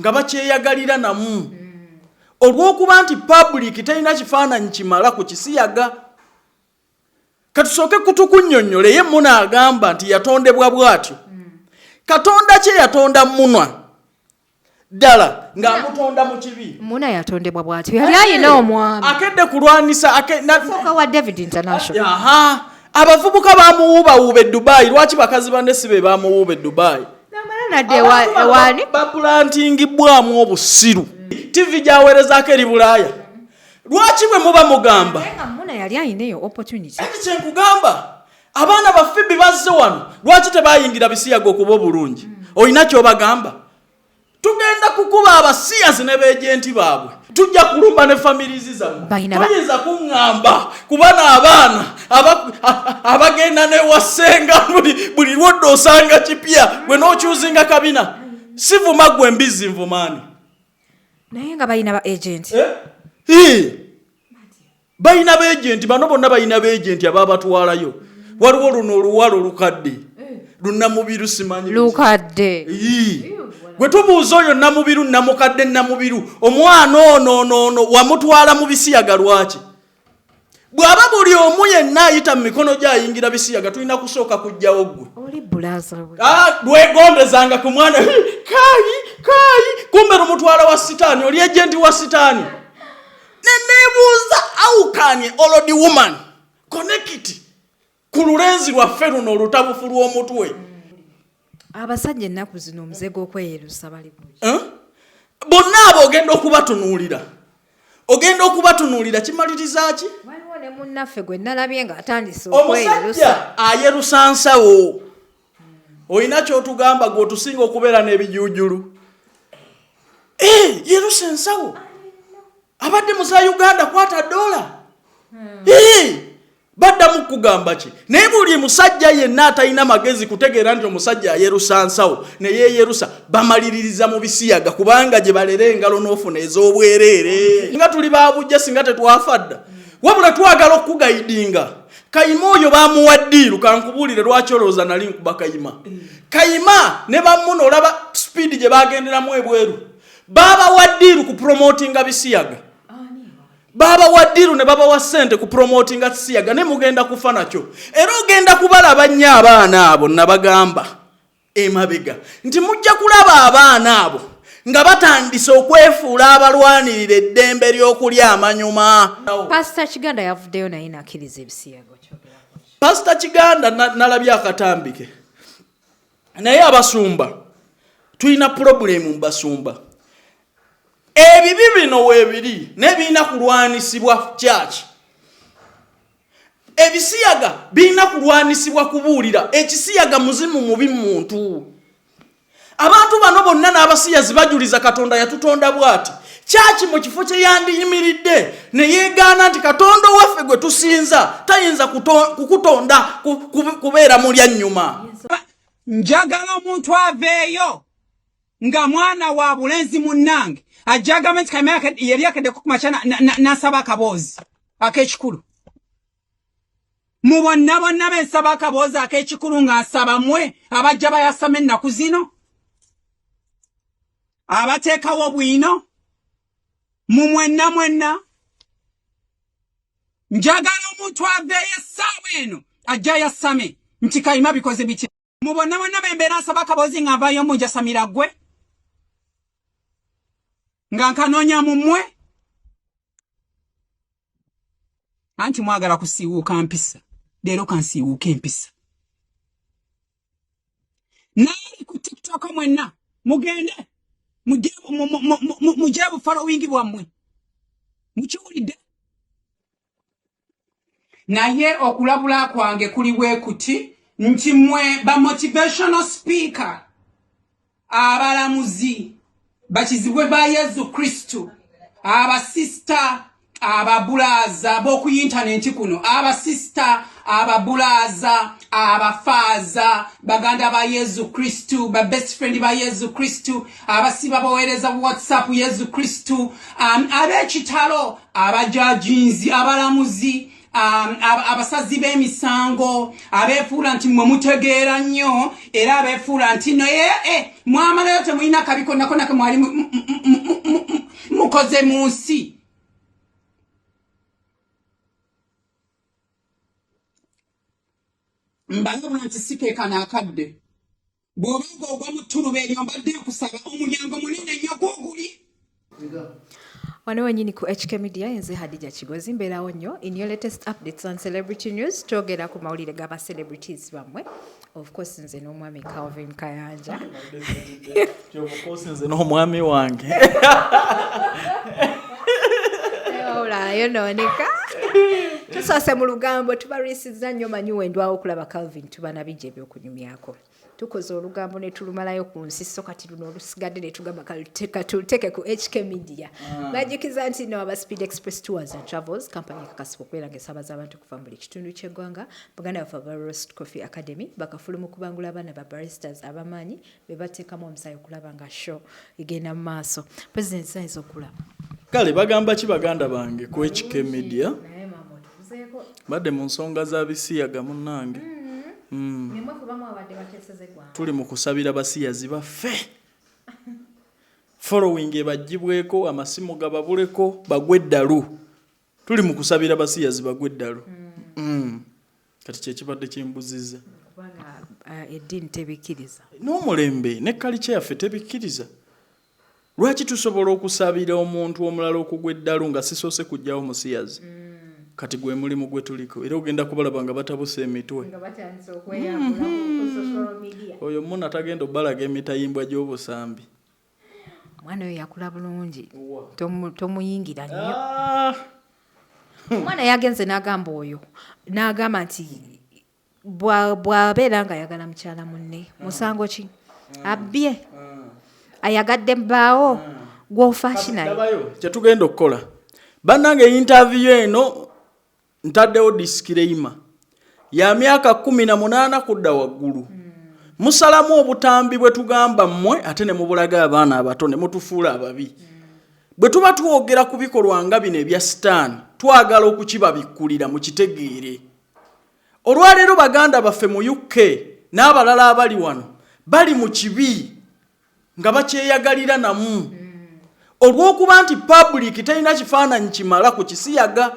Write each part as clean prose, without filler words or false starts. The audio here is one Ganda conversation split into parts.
nga bakyeyagalira namu olw'okuba nti public terina kifaananyi kimala ku Kisiyaga. Katusooke kutukunnyonnyole ye Muna agamba nti yatondebwa bw'atyo. Katonda kye yatonda Munwa ddala ng'amutonda mu kibi. Muna yatondebwa bw'atyo yali ayina omwami akedde kulwanisa soka wa David International. Abavubuka bamuwuubawuuba e Dubai. Lwaki bakazi banne si be bamuwuuba e Dubai? Wani bapulantingibwamu obusiru. TV gyaweerezaako eri Bulaaya. Lwaki bwe muba mugamba? Muna yali ayinayo opportunity. Kye nkugamba abaana baffe bazze wano lwaki tebayingira Bisiyaga okuba obulungi? Olina ky'obagamba? Tugenda kukuba abasiyazi ne beejenti baabwe. Tujja kulumba ne families zammwe. Toyinza kuŋŋamba kuba n'abaana abagenda ne wasenga buli lwodde osanga kipya gwe n'okyuzinga kabina. Sivuma gwe mbizi nvumaani. Naye nga balina ba agent. Balina ba agent, bano bonna balina ba agent ababatwalayo. Waliwo luno oluwalo lukadde. Lunnamubiru simanyi. Lukadde. Gwe tubuuza oyo namubiru namukadde namubiru omwana ono wamutwala mu Bisiyaga lwaki? Bw'aba buli omu yenna ayita mu mikono gy'ayingira Bisiyaga tulina kusooka kujjawo ggwe. Oli bulaza. Lwegondezanga ku mwana kayi kumbe lumutwala wa sitaani oli ejenti wa sitaani. Neneebuuza how can a old woman connect ku lulenzi lwaffe luno olutabufu lw'omutwe? Abasajja ennaku zino omuze gw'okweyerusa bali bonna abo ogenda okubatunuulira kimaliriza ki? Waliwo ne munnaffe gwe nalabye ng'atandise okweyerusa. Omusajja ayerusa nsawo. Olina ky'otugamba gwe otusinga okubeera n'ebijuujulu. Yerusa ensawo. Abadde muza Uganda kwata $. Baddamu kugamba ki? Naye buli musajja yenna atalina magezi kutegeera nti omusajja ayerusa nsawo ne yeeyerusa bamaliririza mu Bisiyaga kubanga gye balera engalo n'ofuna ez'obwereere. Nga tuli baabujja singa tetwafadda. Wabula twagala okugaidinga. Kayima oyo bamuwa ddiiru kankubuulire lwaki olowooza nali nkuba Kayima. Kayima ne bamuno olaba speed gye bagenderamu ebweru. Babawa ddiiru ku promotinga Bisiyaga. Baba wadiru ne baba wa sente ku promotinga Bisiyaga ne mugenda kufa nakyo. Era ogenda kubalaba nnyo abaana abo nabagamba emabega nti mujja kulaba abaana abo nga batandise okwefuula abalwanirira eddembe ly'okulya amanyuma. Pastor Kiganda yavuddeyo naye nakkiriza Bisiyaga. Pastor Kiganda nalabye akatambike. Naye abasumba tulina problem mu basumba. Ebibi bino weebiri nebirina kulwanisibwa church. Ebisiyaga birina kulwanisibwa kubuulira ekisiyaga muzimu mubi muntu. Abantu bano bonna n'abasiyazi bajuliza Katonda yatutonda bw'ati. Church mu kifo kye yandiyimiridde ne yeegaana nti Katonda waffe gwe tusinza tayinza kukutonda kubeera mulya nnyuma. Njagala omuntu aveeyo nga mwana wa bulenzi munnange ajagament Kayima yali yakedde ku machana nasaba akaboozi ak'ekikulu. Mu bonna bensaba akaboozi ak'ekikulu ng'asaba mmwe abajja bayasama ennaku zino abateekawo Bwino mu mwenna njagala omuntu aveeyo essaawa eno ajja yasame nti Kayima bikoze biki. Mu bonna bembeera asaba akaboozi ng'avaayo mu njasamira ggwe nga nkanoonya mu mmwe anti mwagala kusiiwuuka mpisa. Leero kansiiwuuka empisa. Naye ku TikTok mwenna mugende mujje bufollowing bwammwe mukiwulidde. Naye okulabula kwange kuli bwe kuti nti mmwe ba motivational speaker abalamuzi bakizibwe ba Yesu Kristo abasista ababulaza boku internet kuno abasista ababulaza abafaaza baganda ba Yesu Kristo ba best friend ba Yesu Kristo abasiba baweereza WhatsApp Yesu Kristo ab'ekitalo abajajinzi abalamuzi abasazi b'emisango abeefuula nti mwe mutegeera nnyo era abeefuula nti no mwamalayo temulina kabi konna ke mwali mukoze mu nsi. Mbalabula nti sikeekana akadde bw'oba ogwa mu ttuluba eryo mbadde nkusaba omulyango munene nnyo gw'oguli. Wano wenyini ku HK Media nze Hadija Kigozi mbeerawo nnyo in your latest updates on celebrity news twogera ku mawulire g'aba celebrities bamwe of course nze n'omwami Calvin Kayanja nze n'omwami wange olayo noonika tusoose mu lugambo tubalwisizza nnyo manyi wendwawo okulaba Calvin tuba nabijja ebyokunyumyako tukoze olugambo ne tulumalayo ku nsi so kati luno olusigadde ne tugamba katuluteke ku HK Media bajikiza nti no aba Speed Express Tours and Travels company kakasiba okubeera ng'esaabaza abantu kuva mu buli kitundu ky'eggwanga baganda baffe aba Roast Coffee Academy bakafulumu kubangula abaana ba baristas abamanyi be bateekamu omusaayi okulaba nga show egenda mu maaso. President sayinza okulaba kale bagamba ki baganda bange ku HK Media badde mu nsonga za bisiyaga munnange tuli mu kusabira basiyazi baffe following ebagibweko amasimu gababuleko bagwe eddalu tuli mu kusabira basiyazi bagwe eddalu kati kyekibadde kimbuzizza kubanga eddiini tebikkiriza n'omulembe ne kalicha yaffe tebikkiriza. Lwaki tusobola okusabira omuntu omulala okugwa eddalu nga sisoose kujjawo musiyazi kati gwe mulimu gwe tuliko era ogenda kubalaba nga batabuse emitwe oyo muna tagenda obbalaga emitayimbwa gy'obusambi. Omwana oyo yakula bulungi tomuyingira nnyo. Omwana yagenze n'agamba oyo n'agamba nti bw'abeera nga ayagala mukyala munne musango ki abbye ayagadde mbaawo gw'ofashinayo kyetugenda okukola bannange interview eno ntaddewo disclaimer ya myaka 18 kudda waggulu musalamu obutambi bwe tugamba mmwe ate ne mubulaga abaana abato ne mutufuula ababi bwe tuba twogera ku bikolwa nga bino ebya sitaani twagala okukibabikkulira mu kitegeere. Olwaleero baganda baffe mu UK n'abalala abali wano bali mu kibi nga bakyeyagalira namu olw'okuba nti public terina kifaananyi kimala ku kisiyaga.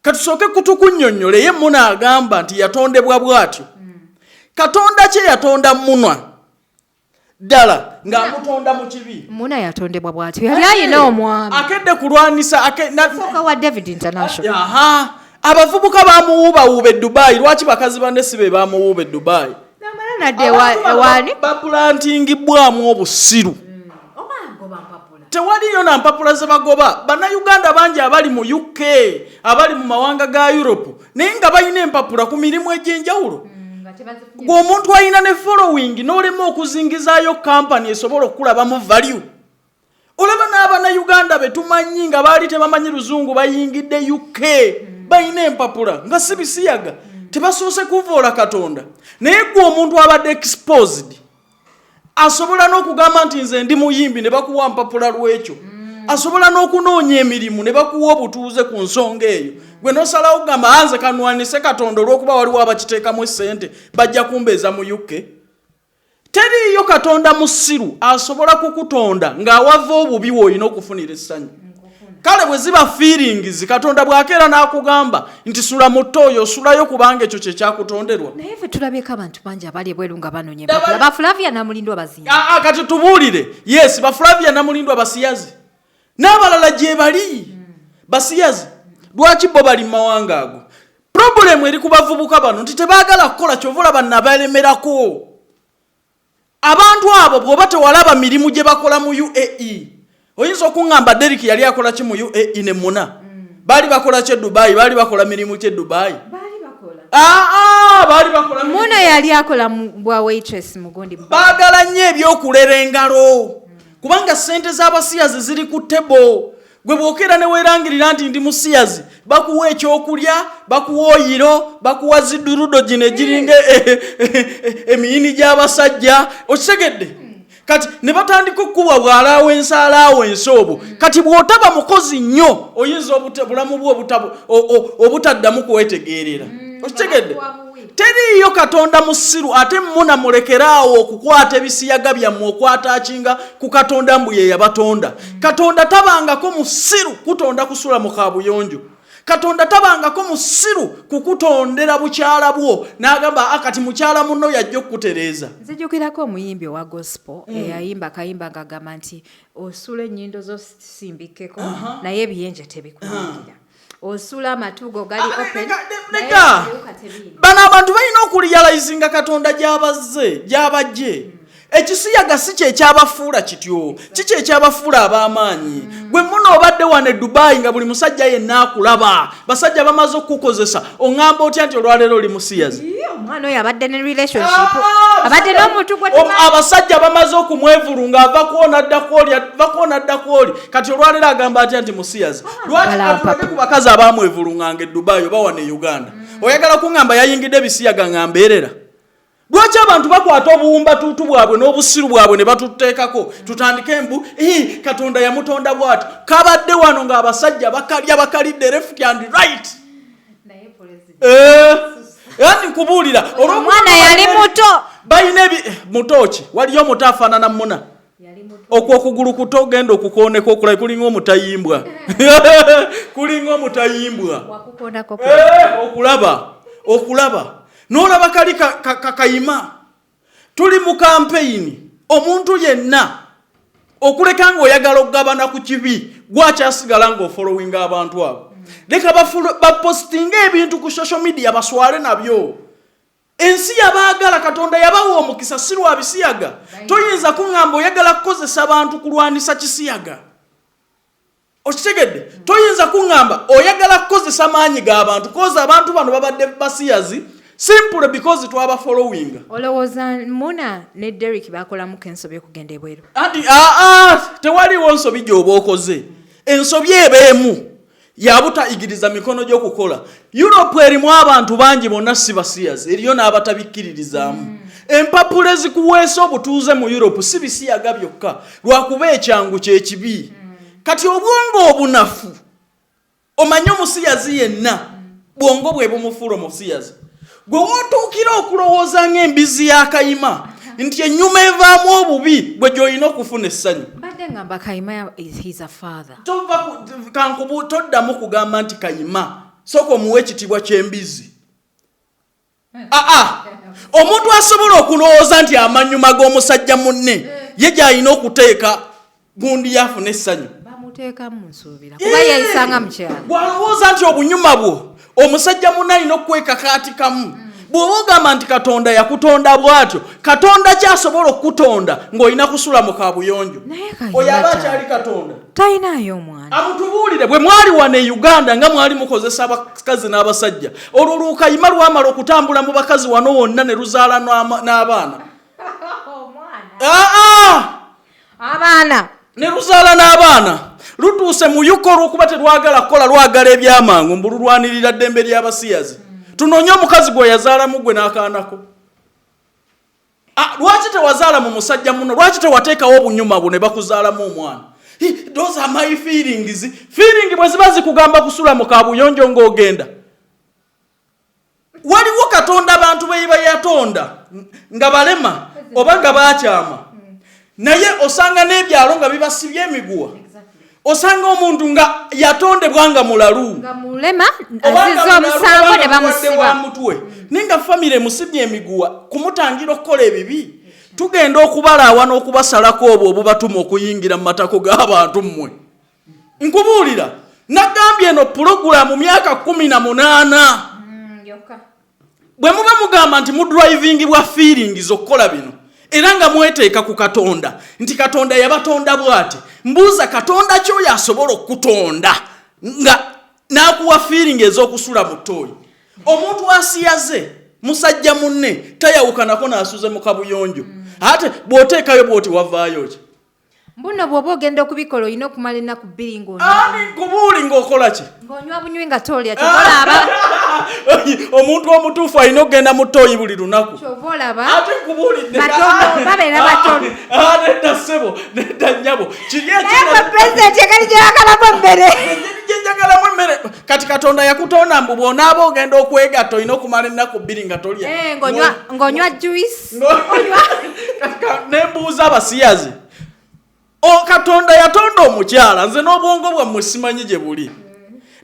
Katusooke kutukunnyonnyola ye Muna agamba nti yatondebwa bw'atyo. Katonda kye yatonda Munwa ddala ng'amutonda mu kibi. Muna yatondebwa bw'atyo yali ayina omwami akedde kulwanisa soka wa David International. Abavubuka bamuwuubawuuba e Dubai. Lwaki bakazi banne si be bamuwuuba e Dubai? Bapulantingibwamu obusiru tewaliyo na mpapula ze bagoba. Bannayuganda bangi abali mu UK abali mu mawanga ga Europe naye nga balina empapula ku mirimu egy'enjawulo. Gw'omuntu alina ne following n'olema okuzingizaayo kampani esobola okulabamu value. Olaba n'Abannayuganda be tumanyi nga baali tebamanyi luzungu bayingidde UK balina empapula nga si bisiyaga tebasoose kuvoola Katonda. Naye gwe omuntu abadde exposed asobola n'okugamba nti nze ndi muyimbi ne bakuwa mpapula lw'ekyo. Asobola n'okunoonya emirimu ne bakuwa obutuuze ku nsonga eyo. Gwe n'osalawo kugamba nze kanwanise Katonda olw'okuba waliwo abakiteekamu essente bajja kumbeeza mu UK. Teriiyo Katonda musiru asobola kukutonda ng'awava obubi w'olina okufunira essanyu. Kale bwe ziba feelings Katonda bw'akeera n'akugamba nti sula mu ttooyo osulayo kubanga ekyo kye kyakutonderwa. Naye ffe tulabyeko abantu bangi abali ebweru nga banoonya empapula. Ba Flavia Namulindwa bazinga. Kati tubuulire. Yes, ba Flavia Namulindwa basiyazi. N'abalala gye bali basiyazi. Lwaki bo bali mu mawanga ago? Problem eri ku bavubuka bano nti tebaagala kukola kyovula banna balemerako. Abantu abo bw'oba tewalaba mirimu gye bakola mu UAE. Oyinza okuŋŋamba Derek yali akola ki mu UAE ne Muna? Baali bakola ki Dubai? Baali bakola mirimu ki Dubai? Baali bakola. Muna yali akola bwa waitress mugondi. Baagala nnyo ebyokulera engalo. Kubanga ssente z'abasiyazi ziri ku tebo. Gwe bw'okeera ne weerangirira nti ndi musiyazi bakuwa ekyokulya bakuwa oyiro bakuwa zidurudo gino egiringa emiyini gy'abasajja okitegedde kati ne batandika okuba bwalaawo ensalaawo ensobo kati bw'otaba mukozi nnyo oyinza obulamu bwo obutaddamu kuwetegeerera okitegedde teriiyo katonda musiru ate muna mulekeraawo okukwata ebisiyaga byammwe okwataakinga ku katonda mbu ye yabatonda katonda tabangako musiru kutonda kusula mu kaabuyonjo katonda tabangako musiru kukutondera bukyala bwo n'agamba akati mukyala munno yajja okukutereeza nzijukirako omuyimbi owa gospel eyayimba akayimba ng'agamba nti osula ennyindo zo simbikeko naye ebiyenje tebikulangira osula amatugo gali open bano abantu balina okuliyalayizinga katonda gyabajje ekisiyaga si kyekyabafuula kityo kiki ekyabafuula ab'amaanyi gwe muno obadde wano e Dubai nga buli musajja yenna akulaba basajja bamaze okukukozesa oŋŋamba otya nti olwaleero oli musiyazi omwana oyo abadde ne relationship abadde n'omuntu abasajja bamaze okumwevulunga ava kuona adda kwoli kati olwaleero agamba atya nti musiyazi lwaki atulage ku bakazi abamwevulunganga e Dubai oba wano e Uganda oyagala kuŋŋamba yayingidde ebisiyaga ŋŋambeerera lwaki abantu bakwata obuwumba tuutu bwabwe n'obusiru bwabwe ne batuteekako tutandike embu katonda yamutonda bw'ati kabadde wano ng'abasajja bakalidde left and right yani nkubuulira omwana yali muto balina mutoki waliyo omuto afaanana muna okwo okugulu kuto ogenda okukooneka okulabe kulinga omutayimbwa kulinga omutayimbwa okulaba n'olaba kali Kayima tuli mu kampeyini omuntu yenna okuleka ng'oyagala okugabana ku kibi gwakyasigala ng'ofollowinga abantu abo leka bapostinga ebintu ku social media baswale nabyo ensi yabaagala katonda yabawa omukisa si lwa bisiyaga toyinza kuŋŋamba oyagala kukozesa abantu kulwanisa kisiyaga okitegedde toyinza kuŋŋamba oyagala kukozesa maanyi g'abantu koza abantu bano babadde basiyazi simply because twaba following olowooza muna ne Derek bakolamuko ensobi okugenda ebweru ati tewaliwo nsobi gy'oba okoze ensobi ebeemu yabutayigiriza mikono gy'okukola Europe erimu abantu bangi bonna si basiyazi eriyo n'abatabikkiririzaamu empapula ezikuweesa obutuuze mu Europe si bisiyaga byokka lwakuba ekyangu kyekibi kati obwongo obunafu omanye omusiyazi yenna bwongo bwe bumufuula omusiyazi gwe wotuukira okulowooza ng'embizi ya Kayima nti ennyuma evaamu obubi gwe gy'olina okufuna essanyu badde ngamba Kayima is a father toddamu kugamba nti Kayima sooka omuwa ekitiibwa ky'embizi omuntu asobola okulowooza nti amanyuma g'omusajja munne ye gy'alina okuteeka gundi yafuna essanyu bamuteekamu nsuubira kuba yayisanga mukyala bw'alowooza nti obunyuma bwo omusajja munne alina okwekakaatikamu bw'oba ogamba nti katonda yakutonda bw'atyo katonda kyasobola okukutonda ng'olina kusula mu kaabuyonjo oyo aba akyali katonda talinayo omwana amutubuulire bwe mwali wano e Uganda nga mwali mukozesa abakazi n'abasajja olwo Lukayima lwamala okutambula mu bakazi wano wonna ne luzaala n'abaana abaana ne luzaala n'abaana lutuuse mu yuko olw'okuba terwagala kukola lwagala ebyamangu mbululwanirira ddembe ly'abasiyazi tunoonye omukazi gwe yazaalamu gwe n'akaanako lwaki tewazaala mu musajja muno lwaki tewateekawo obunyuma bwo ne bakuzaalamu omwana those are my feelings bwe ziba zikugamba kusula mu kaabuyonjo ng'ogenda waliwo katonda abantu be yatonda nga balema oba nga baakyama naye osanga n'ebyalo nga bibasibye emiguwa osanga omuntu nga yatondebwa nga mulalu nga mulema aziza omusango ne bamusiba mutwe ninga famire musibye emiguwa kumutangira okukola ebibi tugenda okubalaawa n'okubasalako obwo obubatuma okuyingira mu matako g'abantu mmwe nkubuulira nagambye eno pulogulaamu myaka 18 bwe muba mugamba nti mudrivingibwa feelings okukola bino era nga mweteeka ku katonda nti katonda yabatonda bw'ati mbuuza katonda kyoyo asobola okukutonda nga n'akuwa feeling ez'okusula mu ttooyi omuntu asiyaze musajja munne tayawukanako n'asuze mu kabuyonjo ate bw'oteekayo bw'oti wavaayo ki Mbuno bw'oba ogenda okubikola olina okumala ennaku 2 ng'onywa. Ani nkubuuli ng'okola ki? Ng'onywa bunywi nga tolya ky'oba olaba. Omuntu omutuufu alina okugenda mu ttooyi buli lunaku. Ky'oba olaba. Ate nkubuulidde. Batono babeera batono. Nedda ssebo nedda nnyabo. Kiri Naye gwe pulezidenti ekali gyeyagalamu emmere. Gyeyagalamu emmere. Kati Katonda yakutonda mbu bw'onaaba ogenda okwegatta olina okumala ennaku 2 nga tolya. Ng'onywa juice. Ne mbuuza abasiyazi. Katonda yatonda omukyala nze n'obwongo bwammwe simanyi gye buli.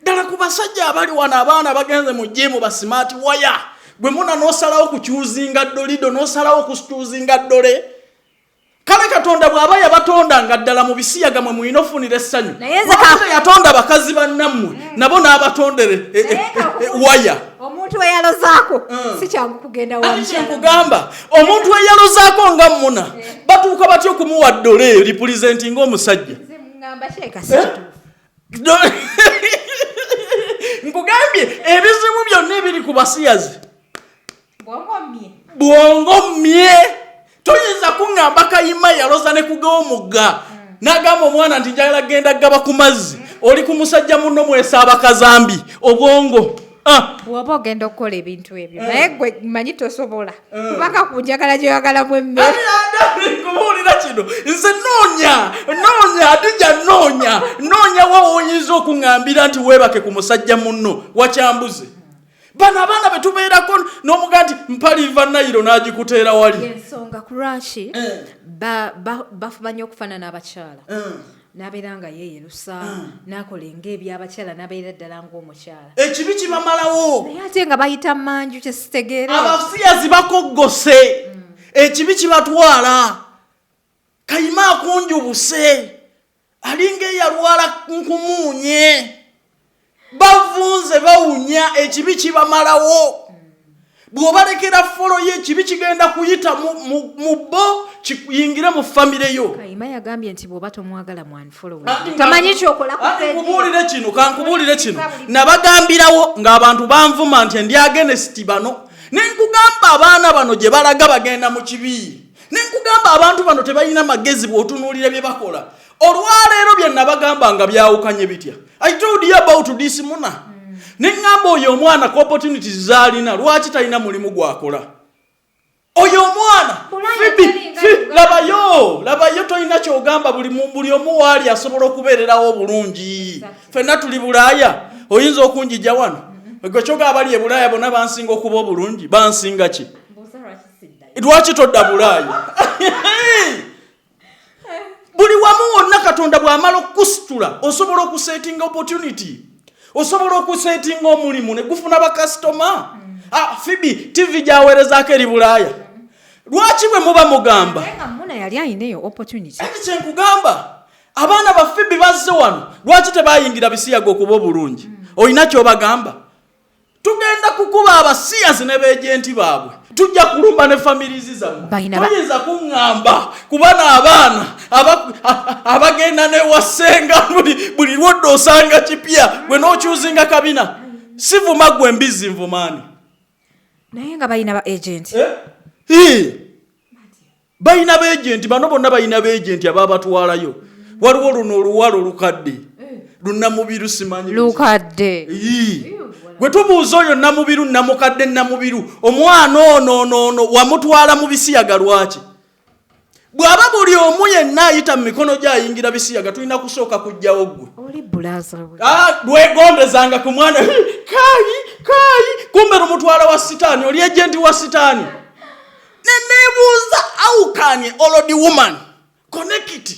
Ddala ku basajja abali wano abaana bagenze mu gyimu ba smart wire gwe muna n'osalawo kukyuzinga dolido n'osalawo kukyuzinga dole. Kale Katonda bw'aba yabatonda nga ddala mu bisiyaga mwe mulina ofunira essanyu. Yatonda bakazi bannammwe nabo n'abatondere waya. Omuntu eyalozaako si kyangu kugenda wa mkyala. Kugamba omuntu eyalozaako nga muna batuuka batyo okumuwa ddole representing ng'omusajja. Ngamba kyeka si kituufu. Nkugambye ebizibu byonna ebiri ku basiyazi bwongo mmye. Toyinza kuŋŋamba Kayima yaloza ne kugawa omugga n'agamba omwana nti njagala genda gaba ku mazzi oli ku musajja munno mwesaba kazambi obwongo. Bw'oba ogenda okukola ebintu ebyo naye gwe manyi tosobola kubanga ku njagala gyoyagalamu emmere. Nkubuulira kino nze noonya Adija noonya wa woyinza okuŋŋambira nti weebake ku musajja munno wakyambuze. Bano abaana be tubeerako n'omuga nti mpaliva Nairo n'agikuteera wali. Ensonga ku lwaki bafubanye okufaanana abakyala. N'abeera nga yeeyerusa n'akola ng'ebyabakyala n'abeera ddala ng'omukyala. Ekibi kibamalawo. Naye ate nga bayita manju kye sitegeere. Abasiyazi bakoggose. Ekibi kibatwala. Kayima akunjubuse. Alinga eyalwala nkumuunye. Bavunze bawunya ekibi kibamalawo. Bw'obalekera folo ye ekibi kigenda kuyita mu bo kiyingire mu famire yo. Kayima yagambye nti bw'oba tomwagala mu unfollow. Tamanyi kyokola ku page. Kankubuulire kino. Nabagambirawo ng'abantu banvuma nti ndi against bano. Ne nkugamba abaana bano gye balaga bagenda mu kibi. Ne nkugamba abantu bano tebalina magezi bw'otunuulira bye bakola. Olwaleero bye nabagamba nga byawukanye bitya. I told you about this muna. Nengamba oyo omwana ku opportunities zalina lwaki talina mulimu gwakola. Oyo omwana labayo tolina kyogamba buli omu waali asobola okubeererawo bulungi. Ffenna tuli Bulaaya oyinza okunjija wano. Gwe kyoga abali e Bulaaya bonna bansinga okuba obulungi bansinga ki? Lwaki todda Bulaaya? Buli wamu wonna Katonda bw'amala okukusitula osobola okusetinga opportunity. Osobola okusetinga omulimu ne gufuna bakasitoma. Fibi TV gyaweerezaako eri Bulaaya. Lwaki bwe muba mugamba? Muna yali ayinayo opportunity. Kye nkugamba abaana ba Fibi bazze wano lwaki tebayingira bisiyaga okuba obulungi? Olina ky'obagamba? Tugenda kukuba abasiyazi ne beejenti baabwe. Tujja kulumba ne families zammwe. Toyinza kuŋŋamba kuba n'abaana abagenda ne wasenga buli lwodde osanga kipya gwe n'okyuzinga kabina. Sivuma gwe mbizi nvumaani. Naye nga balina ba agent. Balina ba agent bano bonna balina ba agent ababatwalayo. Waliwo luno oluwalo olukadde. Lunnamubiru simanyi. Lukadde. Gwe tubuuza oyo namubiru namukadde namubiru omwana ono wamutwala mu bisiyaga lwaki? Bw'aba buli omu yenna ayita mu mikono gy'ayingira bisiyaga tulina kusooka kujjawo ggwe. Oli bulaza we. Lwegondezanga ku mwana kayi kumbe lumutwala wa sitaani oli ejenti wa sitaani. Neneebuuza how can an old woman connect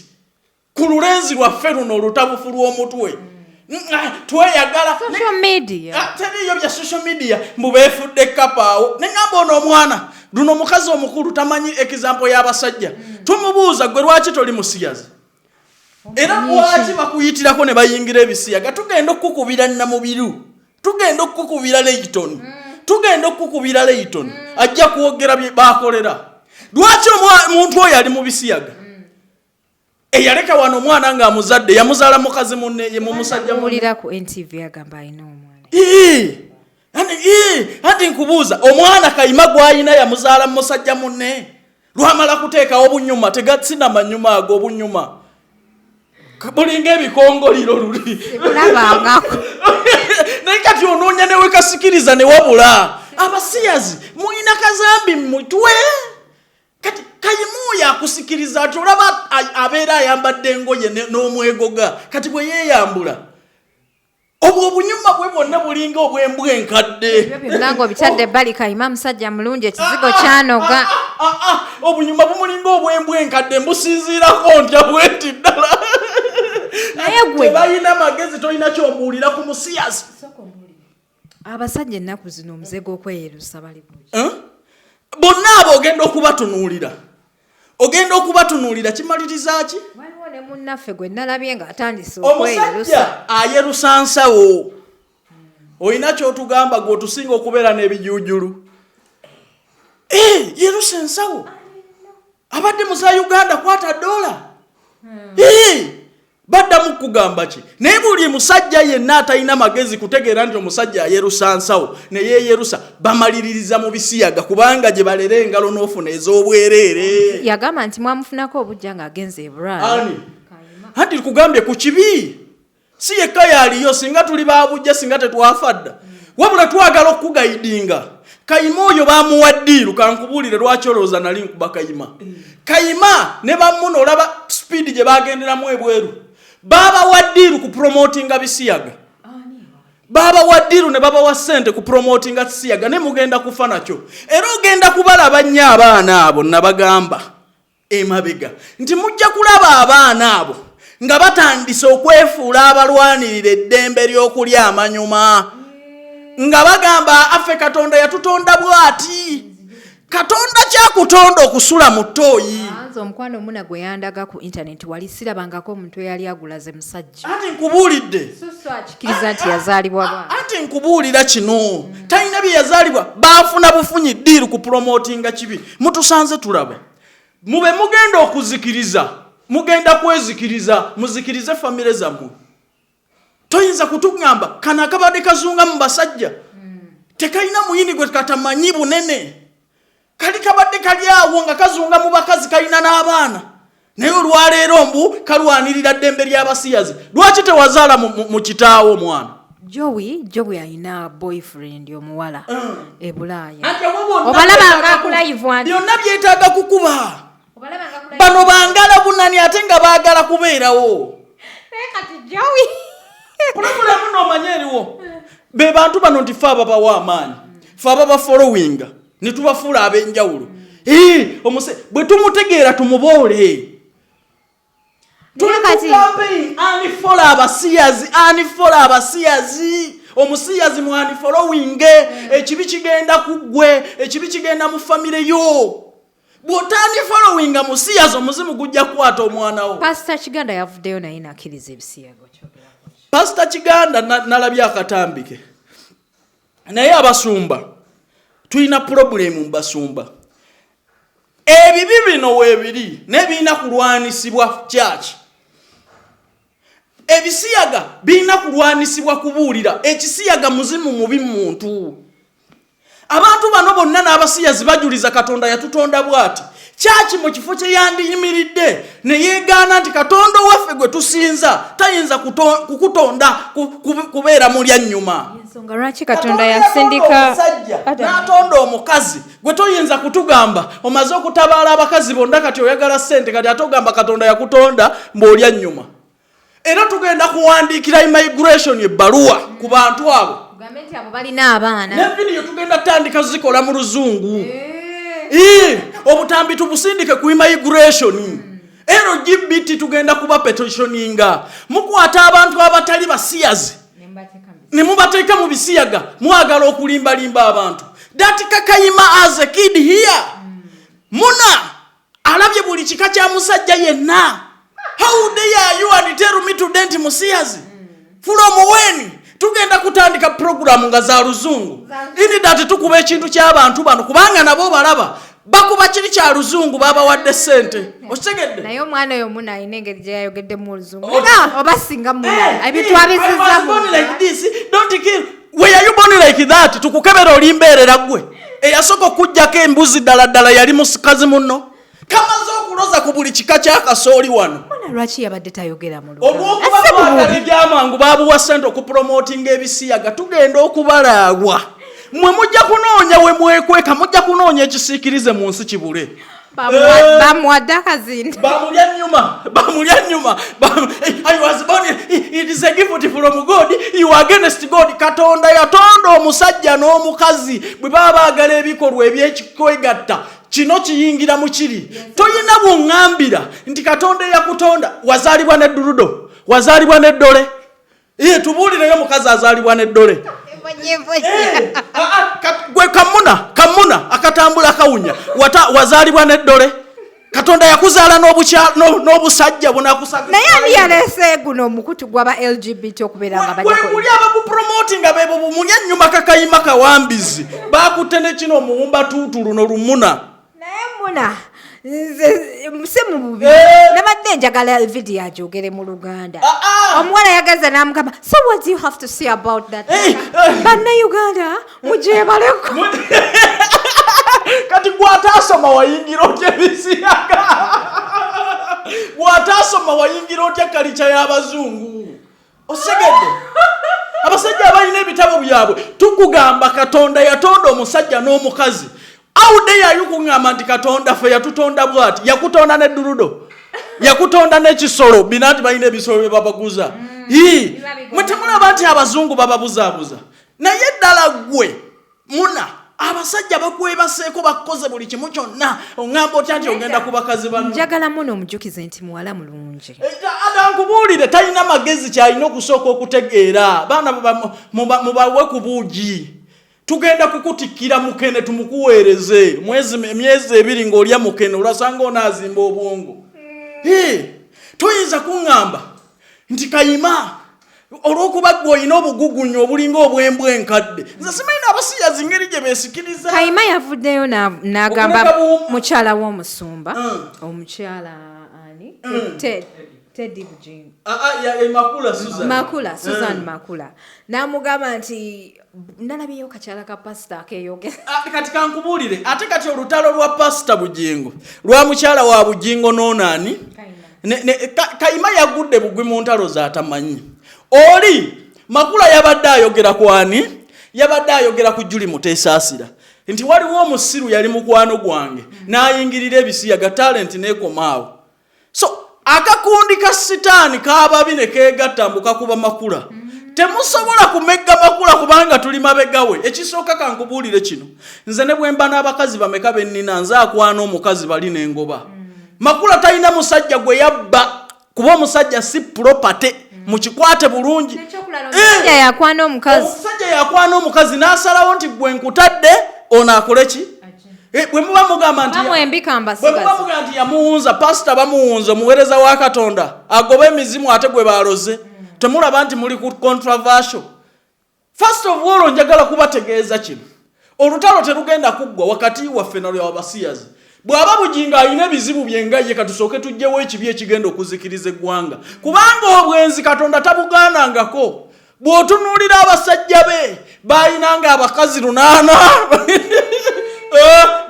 ku lulenzi lwaffe luno olutabufu lw'omutwe? Tweyagala social media. Teriyo bya social media mbubeefudde kapaawo. Nengamba ono omwana luno mukazi omukulu tamanyi example y'abasajja. Tumubuuza gwe lwaki toli musiyazi? Era lwaki bakuyitirako ne bayingira ebisiyaga? Tugenda okukubira Namubiru. Tugenda okukubira Leighton. Tugenda okukubira Leighton. Ajja kuwogera bye bakolera. Lwaki omuntu oyo ali mu bisiyaga? Eyaleka wano omwana nga amuzadde yamuzaala mukazi munne ye mu musajja mulira ku NTV agamba ayina omwana. Andi nkubuuza omwana Kayima gwayina yamuzaala musajja munne lwamala kuteekawo obunyuma tegatsina manyuma ago obunyuma. bulinga ebikongoliro luli kulabangako naye kati onoonya ne wekasikiriza ne wabula abasiyazi mulina kazambi mutwe kati Kayima yakusikiriza ati olaba abeera ayambadde engoye n'omwegoga kati bwe yeeyambula obwo obunyuma bwe bwonna bulinga obw'embwa enkadde ebyo bitadde ebbali Kayima musajja mulungi ekizigo kyanoga obunyuma bumulinga obw'embwa enkadde mbusinziirako ntya bweti ddala naye gwe tebalina magezi tolina ky'omuwulira ku musiyazi abasajja ennaku zino omuze gw'okweyerusa bali bonna abo ogenda okubatunuulira kimaliriza ki waliwo ne munnaffe gwe nalabye ng'atandise okweyerusa omusajja ayerusa nsawo olina ky'otugamba gwe otusinga okubeera n'ebijuujulu yerusa ensawo abadde muza Uganda kwata dola baddamu kugamba ki naye buli musajja yenna atalina magezi kutegeera nti omusajja ayerusa nsawo ne yeyerusa bamaliririza mu Bisiyaga kubanga gye balera engalo n'ofuna ez'obwereere yagamba nti mwamufunako obujja ng'agenze e Bulaaya anti kugambye ku kibi si yekka yaliyo singa tuli babujja singa tetwafa dda wabula twagala okugayidinga Kayima oyo bamuwa ddiiru kankubuulire lwaki olowooza nali nkuba Kayima ne bammuno olaba speed gye bagenderamu ebweru baba wadiru ku promotinga Bisiyaga baba wadiru ne baba wa sente ku promotinga Bisiyaga ne mugenda kufa nakyo era ogenda kubalaba nnyo abaana abo nabagamba emabega nti mujja kulaba abaana abo nga batandise okwefuula abalwanirira eddembe ly'okulya amanyuma nga bagamba affe Katonda yatutonda bw'ati Katonda kyakutonda okusula mu ttooyi omukwano muna gwe yandaga ku internet wali sirabangako omuntu eyali agulaze musajja ati nkubuulidde susu akikiriza nti yazaalibwa bwa ati nkubuulira kino talina bye yazaalibwa baafuna bufunyi ddiiru ku promotinga kibi mutusanze tulaba mube mugenda okuzikiriza mugenda kwezikiriza muzikirize famire zammwe toyinza kutugamba kana akabadde kazunga mu basajja tekalina muyini gwe katamanyi bunene kali kabadde kali awo nga kazunga mu bakazi kalina n'abaana naye olwaleero mbu kalwanirira ddembe ly'abasiyazi lwaki tewazaala mu kitaawo omwana Joey alina boyfriend omuwala e Bulaaya obalabanga akulayivwa byonna byetaaga kukuba bano bangala bunani ate nga baagala kubeerawo kati Joey kulabulamu n'omanya eriwo be bantu bano nti fe ababawa amaanyi fe ababa followinga ne tubafuula ab'enjawulo bwe tumutegeera tumuboole anifola abasiyazi omusiyazi mu anifolowinge ekibi kigenda ku ggwe ekibi kigenda mu famire yo bw'otanifolowinga musiyazi omuzimu gujja kukwata omwana wo Pastor Kiganda yavuddeyo naye nakkiriza Ebisiyaga Pastor Kiganda nalabye akatambike naye abasumba tulina problemu mu basumba ebibi bino weebiri n'ebirina kulwanisibwa kyaki Ebisiyaga birina kulwanisibwa kubuulira ekisiyaga muzimu mubi muntu abantu bano bonna n'abasiyazi bajuliza Katonda yatutonda bw'ati kyaki mu kifo kye yandiyimiridde ne yeegaana nti Katonda waffe gwe tusinza tayinza kukutonda kubeera mu lyannyuma ensonga lwaki Katonda yasindika n'atonda omukazi gwe toyinza kutugamba omaze okutabaala abakazi bonna kati oyagala ssente kati ate ogamba Katonda yakutonda mb'olya nnyuma era tugenda kuwandiikira immigration ebbaluwa ku bantu abo gavumenti abo balina abaana ne vidiyo tugenda tandika zikola mu luzungu obutambi tubusindike ku immigration LGBT tugenda kuba petitioninga mukwata abantu abatali basiyazi ne mubateeka mu Bisiyaga mwagala okulimbalimba abantu dati Kayima as a kid here muna alabye buli kika kya musajja yenna how dare you and tell me to dent musiyazi from when tugenda kutandika program nga za luzungu ini dati tukuba ekintu ky'abantu bano kubanga nabo balaba bakuba kiri kya luzungu baba wadde sente okitegedde naye omwana oyo muna alina engeri gye yayogedde mu luzungu oba singa muna ebintu abizizza where are you born like that tukukebera olimbeerera gwe eyasooka okujjako embuzi ddala ddala yali musikazi muno kamaze kuloza ku buli kika kya kasooli wano. Mwana lwaki yabadde tayogera mu luganda? Obwokuba baagala ebyamangu baabuwa ssente okupromotinga Yebisiyaga tugenda okubalaabwa. Mwe mujja kunoonya we mwekweka mujja kunoonya ekisiikirize mu nsi kibule. Bamuwadde akazinda. Bamulya nnyuma. I was born, it is a gift from God. You are against God. Katonda yatonda omusajja n'omukazi bwe baba baagala ebikolwa eby'ekikwegatta. Kino kiyingira mu kiri. Toyina bw'oŋŋambira nti Katonda yakutonda wazaalibwa n'edduludo, wazaalibwa n'eddole. Tubuulireyo mukazi azaalibwa n'eddole. Gwe kamuna akatambula kawunya wazaalibwa n'eddole. Katonda yakuzaala n'obusajja bunakusaga. Naye ani yaleese guno omukutu gw'aba LGBT okubeera nga bajja ko. Buli abakupromotinga bebo bumulya nnyuma Kayima kawambizi. Baakutte ne kino omuwumba tuutulu n'olumuna. Naye muna se mu bubi nabadde njagala video ajogere mu Luganda. Omuwala yagaza n'amugamba, so what do you have to say about that? Bannayuganda mujebaleko. Kati gw'ataasoma wayingira otya Yebisiyaga? Gw'ataasoma wayingira otya kalica y'abazungu? Osegedde abasajja abalina ebitabo byabwe tukugamba Katonda yatonda omusajja n'omukazi. Avuddeyo kuŋŋamba nti Katonda ffe yatutonda bw'ati, yakutonda n'edduludo, yakutonda n'ekisolo, bina nti balina ebisolo bye babaguza. Mwe temulaba nti abazungu bababuzaabuza. Naye ddala ggwe muna abasajja bakwebaseeko bakoze buli kimu kyonna oŋŋamba otya nti ogenda ku bakazi banno. Njagala muno omujukize nti muwala mulungi. Nkubuulire talina magezi kyalina okusooka okutegeera. Baana mubawe ku buugi. Tugenda kukutikkira mukene tumukuweereze emyezi 2 ng'olya mukene olasanga onaazimba obwongo. Toyinza kuŋŋamba nti Kayima olw'okuba ggwe olina obugugunyo obulinga obwembwa enkadde. Nze simanyi abasiyazi ngeri gye beesikiriza. Kayima yavuddeyo n'agamba mukyala w'omusumba omukyala ani Teddy Bujingo. Makula Susan Makula. N'amugamba nti nalabyeyo kakyala ka pasita akeeyogera. Kati kankubuulire ate kati olutalo lwa pasita Bujingo lwa mukyala wa Bujingo n'onaani Kayima yagudde bugwi mu ntalo z'atamanyi. Oli Makula yabadde ayogera ku ani? Yabadde ayogera ku Juli Muteesaasira nti waliwo omusiru yali mukwano gwange n'ayingirira Yebisiyaga talent n'ekomaawo. So akakundi ka sitaani k'ababi ne keegatta mbuka kuba Makula. Temusobola kumegga Makula kubanga tuli mabegawe. Ekisooka kankubuulire kino. Nze ne bwe mba n'abakazi bameka bennina nze akwana omukazi bali n'engoba. Makula talina musajja gwe yabba kuba omusajja si property mukikwate bulungi. Omusajja yakwana omukazi. Omusajja yakwana omukazi n'asalawo nti gwe nkutadde ono akole ki? Bwe muba mugamba nti yamuwunza pasita bamuwunza omuweereza wa Katonda agoba emizimu ate gwe baloze. Temulaba nti muli ku controversial. First of all njagala kubategeeza kino. Olutalo terugenda kuggwa wakati waffe n'abasiyazi. Bw'aba Bujingo alina ebizibu byenga ye katusooke tujjewo ekibi ekigenda okuzikiriza eggwanga. Kubanga obwenzi Katonda tabugaanangako. Bw'otunuulira abasajja be baayinanga abakazi 8.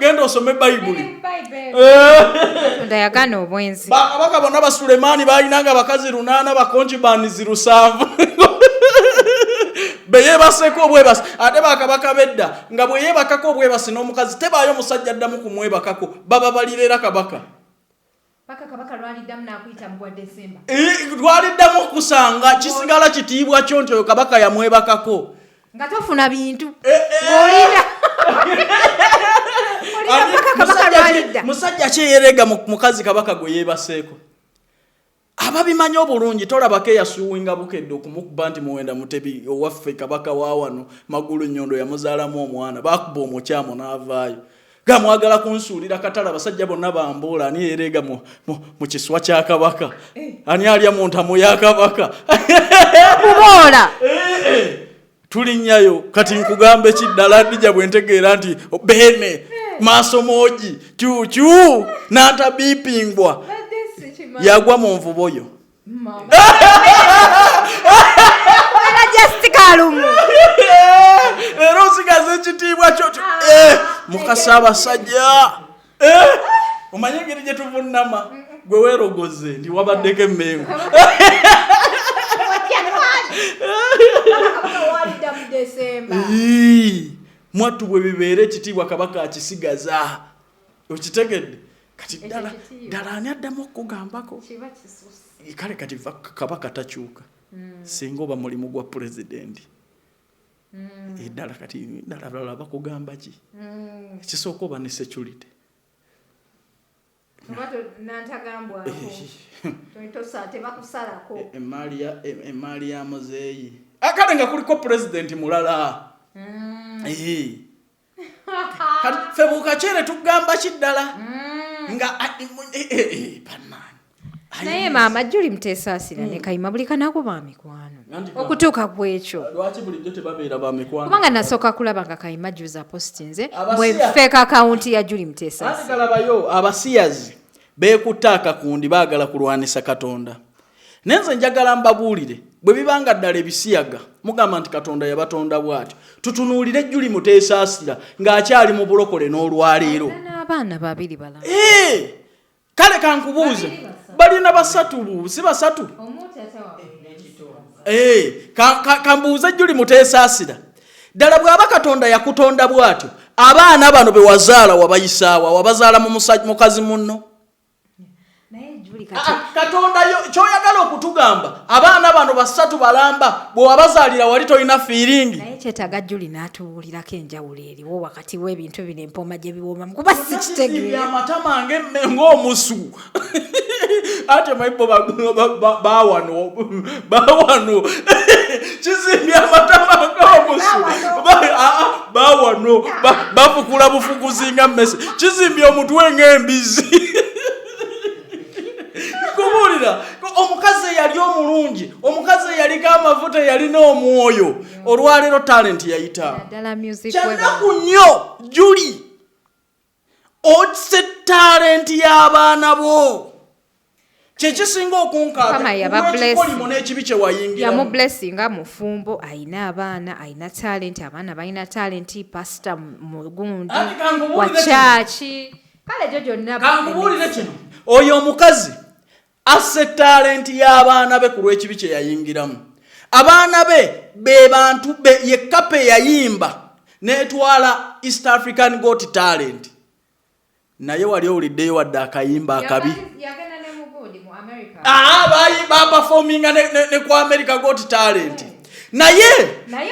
Genda osome Bayibuli. Katonda yagaana obwenzi. Bakabaka bonna ba Sulemaani baayinanga abakazi 8 bakonchibanizi 7. Beyebaseko obwebasi ate bakabaka bedda nga bwe yebakako obwebasi n'omukazi tebaayo musajja addamu kumwebakako baba balirera kabaka. Kabaka lwaliddamu n'akuyita mu Desemba. Lwaliddamu okusanga kisigala kitiibwa kyo nti oyo kabaka yamwebakako. Nga tofuna bintu. Ng'olinda. Musajja kyeyerega mukazi kabaka gwe yeebaseeko. Ababimanyi obulungi tolabako eyasuuwinga bukedde okumukuba nti muwenda mutebi owaffe kabaka wa wano Magulu Nnyondo yamuzaalamu omwana bakuba omukyamo n'avaayo. Gamwagala kunsuulira katala abasajja bonna bambuula ani yeerega mu kiswa kya kabaka. Ani alya mu ntamu ya kabaka. Kuboola. Tulinnyayo kati nkugambe kiddala ndija bwe ntegeera nti bene maaso moogi kyukyu n'atabiipingwa. Yagwa mu nvubo yo. Era Jessicalumu. Era osigaze ekitiibwa kyo. Mukasa abasajja. Omanye ngeri gye tuvunama gwe weerogoze ndi wabaddeko emmengo. Mwattu bwe bibeera ekitiibwa kabaka akisigaza. Okitegedde? Kati ddala ani addamu okugambako? Kale kati kabaka takyuka. Singa oba mulimu gwa pulezidenti. Ddala kati ddala bakugamba ki? Kisooka oba ne security. Emaali ya muzeeyi. Kale nga kuliko pulezidenti mulala. Kati ffe bukacere tugamba kiddala. Nga naye maama Julie Muteesaasira ne Kayima buli kanaako ba mikwano okutuuka ku ekyo. Lwaki bulijjo tebabeera ba mikwano? Kubanga nasooka kulaba nga Kayima juza postinze bwe fake account ya Julie Muteesaasira. Ati kalabayo abasiyazi beekutte akakundi baagala kulwanisa Katonda. Nenze njagala mbabuulire bwe bibanga ddala ebisiyaga mugamba nti Katonda yabatonda bw'atyo. Tutunuulire Julie Muteesaasira ng'akyali mu bulokole n'olwaleero. N'abaana babiri balala. Kale kankubuuze balina basatu si basatu? Kambuuze Julie Muteesaasira ddala bw'aba Katonda yakutonda bw'atyo abaana bano be wazaala wabayisaawa wabazaala mu mukazi munno? Katonda kyoyagala okutugamba abaana bano basatu balamba bwe wabazaalira wali tolina feeling. Naye kyetaaga Julie n'atuwulirako enjawulo eriwo wakati w'ebintu bino empoma gye biwomamu kuba si kitegeere. Amatama ng'omusu ate maipo bawano kizimbye amatama ng'omusu bawano bafukula bufukuzi nga mmese kizimbye omutwe ng'embizi. Kubulira omukazi yali omulungi omukazi yaliko amavuta yalina omwoyo olwaleero talent yayita kyanaku nnyo Julie otse talent y'abaana bo kyekisinga okunkaakolimu n'ekibi kye wayingira yamublessinga mufumbo ayina abaana ayina talent abaana balina talent pastor mugundi wa chachi kale gyo gyonna kankubuulire kino oyo omukazi asse talent y'abaana be ku lw'ekibi kye yayingiramu. Abaana be bantu be yekka pe yayimba n'etwala East African Got Talent. Naye wali owuliddeyo wadde akayimba akabi. Bayimba performinga ne ku America Got Talent. Naye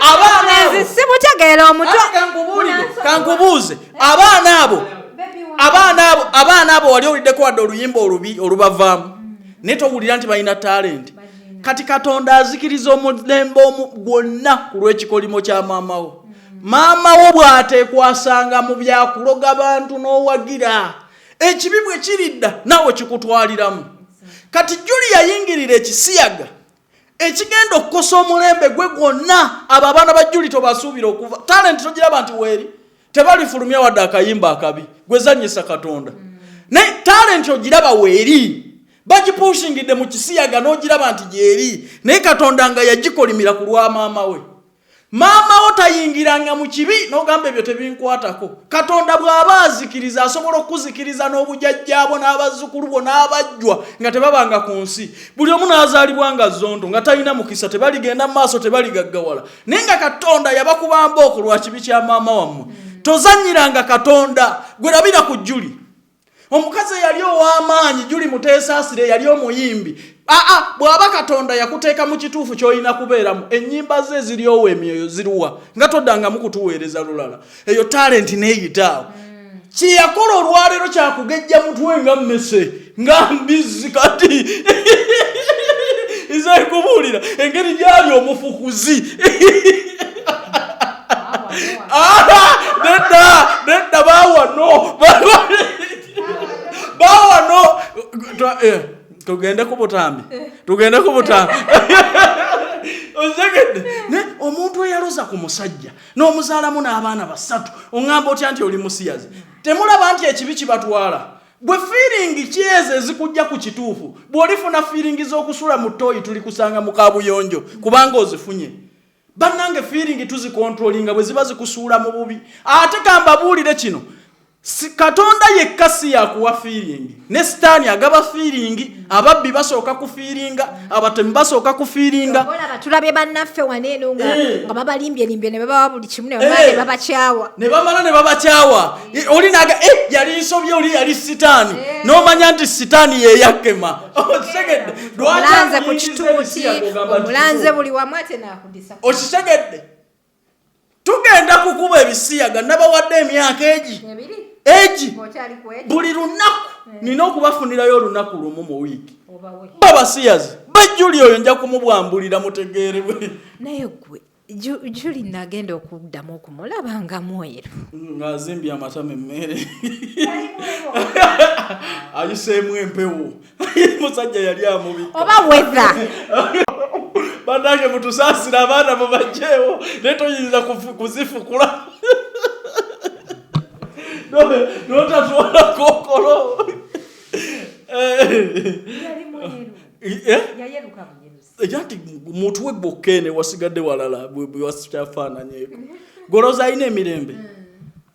abaana simutegeera omutwe kankubuuze abaana abo wali owuliddeko wadde oluyimba olubi olubavaamu. Netowulira nti balina talent. Kati Katonda azikiriza omulembe gwonna ku lw'ekikolimo kya maama wo. Maama wo bw'ateekwasanga mu byakuloga bantu n'owagira ekibi bwe kiridda naawe kikutwaliramu. Kati Julie yayingirira ekisiyaga ekigenda okukosa omulembe gwe gwonna. Abo abaana ba Julie tobasuubira okuva talent togiraba nti weeri tebalifulumya wadde akayimba akabi gwezannyisa Katonda. Naye talent ogiraba weeri bagipushingidde mu kisiyaga n'ogiraba nti gyeri naye Katonda nga yagikolimira ku lwa maama we. Maama wo tayingiranga mu kibi n'ogamba ebyo tebinkwatako. Katonda bw'aba azikiriza asobola okuzikiriza n'obujjajjaabo n'abazzukulu bo n'abajjwa nga tebabanga ku nsi. Buli omu n'azaalibwa nga zondo nga talina mukisa tebaligenda mu maaso tebaligaggawala. Naye nga Katonda yabakubamba okwo lwa kibi kya maama wammwe. Tozannyiranga Katonda gwerabira ku Julie. Omukazi yali ow'amaanyi Julie Muteesaasira yali omuyimbi. Bw'aba Katonda yakuteeka mu kituufu ky'olina kubeeramu ennyimba ze ziryowo emyoyo ziruwa nga toddangamu kutuweereza lulala. Eyo talent neeyitaawo. Kye yakola olwaleero kyakugejja mutwe nga mmese nga mbizi kati izekubuulira engeri gyali omufukuzi. Nedda baawano tugende ku butambi ozegedde omuntu eyaloza ku musajja n'omuzaalamu n'abaana basatu oŋŋamba otya nti oli musiyazi. Temulaba nti ekibi kibatwala bwe feeling kyeze ezikujja ku kituufu bw'olifuna feeling z'okusula mu ttooyi tuli kusanga mu kaabuyonjo kubanga ozifunye. Bannange feeling tuzikontrolinga bwe ziba zikusuula mu bubi. Ate kambabuulire kino Katonda yekka si yakuwa feeling. Ne Sitaani agaba feeling, ababbi basooka ku feelinga, abatemu basooka ku feelinga. Olaba tulabye bannaffe waneeno nga babalimbye ne baba buli kimu ne bamala babakyawa. Ne bamala ne babakyawa. Oli naga yali nsobye oli yali Sitaani. N'omanya nti Sitaani ye yakema. Okitegedde. Omulanze ku kituuti, omulanze buli wamu ate n'akudisa. Okitegedde. Tugenda kukuba Yebisiyaga nabawadde emyaka egi. Buli lunaku nina okubafunirayo olunaku lumu mu wiiki. Baba siyazi bajjuli oyo nja kumubwambulira mutegeerebwe. Naye gwe Juli nagenda okuddamu okumulaba nga mweru. Ng'azimbye amatama emmere. Ayiseemu empewo. Musajja yali amubi. Oba weza. Banange mutusaasira abaana mubajjeewo naye toyinza kuzifukula. No tatuola kokolo. Yayeruka Yati mutu webokene wasigadde walala bwe wasitafaananyeeko. Goloza ayina emirembe.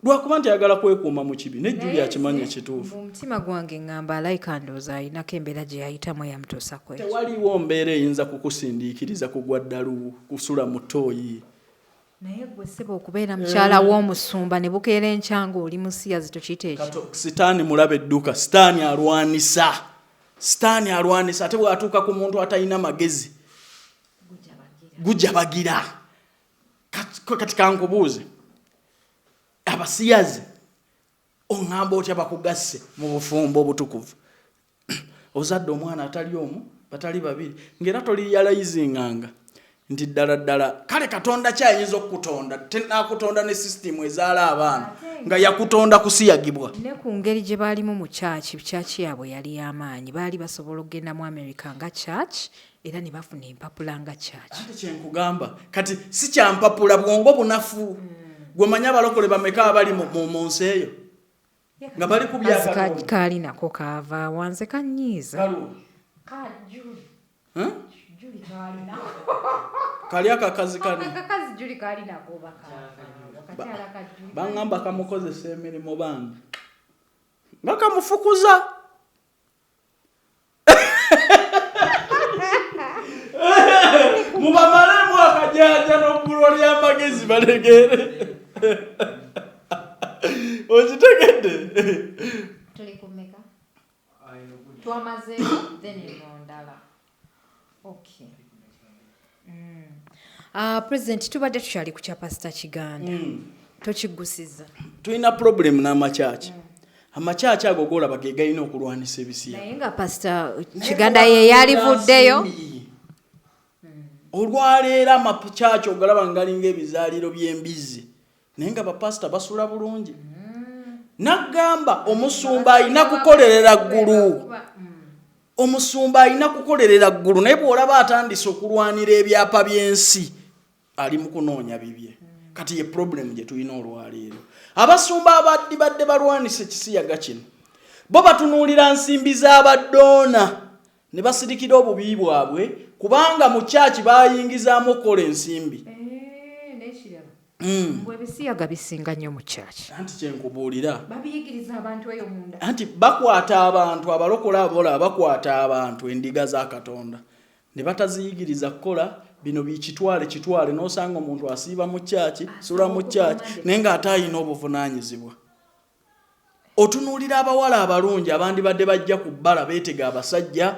Lwakuba nti ayagala kwekuuma mu kibi ne Julia akimanya ekituufu. Omutima gwange ngamba alayika ndooza ayinako embeera gye yayitamu eyamutuusa ku ekyo. Tewaliwo mbeera eyinza kukusindiikiriza kugwa ddalu kusula mu ttooyi. Naye gwe ssebo okubeera mukyala w'omusumba ne bukeera enkya oli musiyazi tokiyita ekyo. Sitaani mulaba edduka. Sitaani alwanisa. Sitaani alwanisa ate bw'atuuka ku muntu atalina magezi gujabagira. Kati kankubuuze abasiyazi oŋŋamba otya bakugasse mu bufumbo obutukuvu. Ozadde omwana atali omu batali babiri ng'era toliyalizinganga nti ddala kale Katonda kyayinza okukutonda tenaakutonda ne sisitimu ezaala abaana nga yakutonda kusiyagibwa. Ne ku ngeri gye baalimu mu kyaki yaabwe yali y'amaanyi baali basobola okugenda mu Amerika nga kyaki era ne bafuna empapula nga kyaki. Ate kyenkugamba kati si kyampapula bwongo bunafu. Gwe manya abalokole bameka abali mu nsi eyo nga bali ku byakatonda. Kaali nako kaava wanze kanyiiza. Kali akakazi kani. Akakazi Juli kaali nako bakaava. Bangamba kamukozesa emirimu bangi. Bakamufukuza. Mubamalemu akajaja n'oggulo ly'amagezi balegere. Okitegedde? Tuli kumeka? Twamazeeko then endala. Okay. President tubadde tukyali ku kya Pastor Kiganda. Tokigusiza. Tulina problem n'amakyaki. Amakyaki ago golaba ge galina okulwanisa Yebisiyaga. Naye nga Pastor Kiganda ye yalivuddeyo. Olwaleero amakyaki ogalaba ngalinga ebizaaliro by'embizi. Naye nga bapasita basula bulungi. Nagamba omusumba alina kukolerera ggulu. Omusumba alina kukolerera ggulu naye bw'olaba atandise okulwanira ebyapa by'ensi ali mu kunoonya bibye. Kati ye problem gye tulina olwaleero. Abasumba abadde balwanisa ekisiyaga kino bo batunuulira nsimbi z'abaddoona ne basirikira obubi bwabwe kubanga mu kyaki bayingizaamu okukola ensimbi. Yebisiyaga bisinga nnyo mu kyaki. Anti kyenkubuulira babiyigiriza abantu eyo munda. Anti bakwata abantu abalokola abola bakwata abantu endiga za Katonda ne bataziyigiriza kukola bino kitwale n'osanga omuntu asiiba mu kyaki sula mu kyaki naye ng'ate alina obuvunaanyizibwa. Otunuulira abawala abalungi abandi badde bajja ku bbala beetega abasajja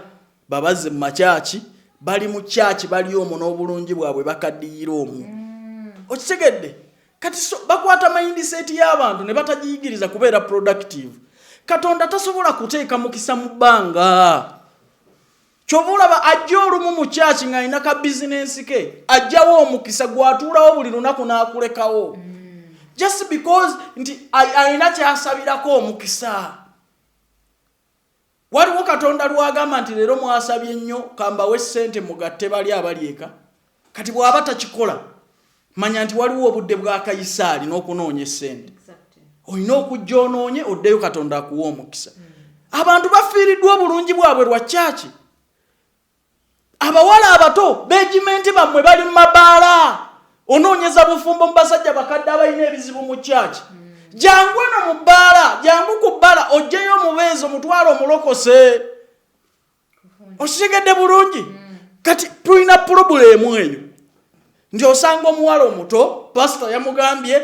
babaze mu makyaki bali mu kyaki bali omwo n'obulungi bwabwe bakaddiyira omwo. Okitegedde? Kati bakwata mindset y'abantu ne batagiyigiriza kubeera productive. Katonda tasobola kuteeka mukisa mu bbanga. Kyobulaba ajja olumu mu kyaki ng'alina ka bizinensi ke ajjawo omukisa gwatuulawo buli lunaku n'akulekawo. Just because nti alina kyasabirako omukisa. Waliwo Katonda lwagamba nti leero mwasabye nnyo kambawe ssente mugatte bali abalyeka. Kati bw'aba takikola manya nti waliwo obudde bwa Kayisaali n'okunoonya ssente. Olina okujja onoonye oddeyo Katonda akuwa omukisa. Abantu bafiiriddwa obulungi bwabwe lwa kyaki. Abawala abato begimenti bammwe bali mu mabaala onoonyeza bufumbo mu basajja bakadde abalina ebizibu mu kyaki. jangu eno mu bbaala jangu ku bbaala ojjeyo omubeezi omutwalo omulokose okitegedde bulungi kati tulina pulobulemu eyo nti osanga omuwala omuto pasita yamugambye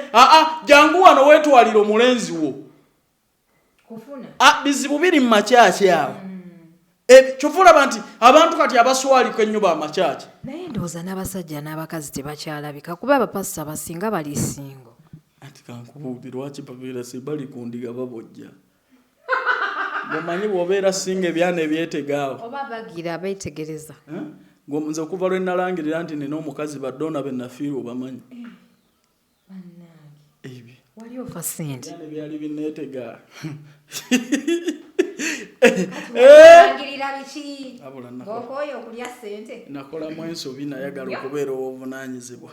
jangu wano weetwalira omulenzi wo bizibu biri mu makyaki awo kyova olaba nti abantu kati abaswalika ennyo ba makyaki naye ndowooza n'abasajja n'abakazi tebakyalabika kuba abapasita basinga bali singo ati kankubuuti lwaki babeera sebali kundiga babojja gomanyi bw'obeera singa ebyana ebyetegaawo oba bagira beetegereza nze okuva lwe nalangirira nti nina omukazi baddoona be nafiirwa obamanyi ebyo wali ofa sente byali bineetega nakolamu ensobi nayagala okubeera obuvunaanyizibwa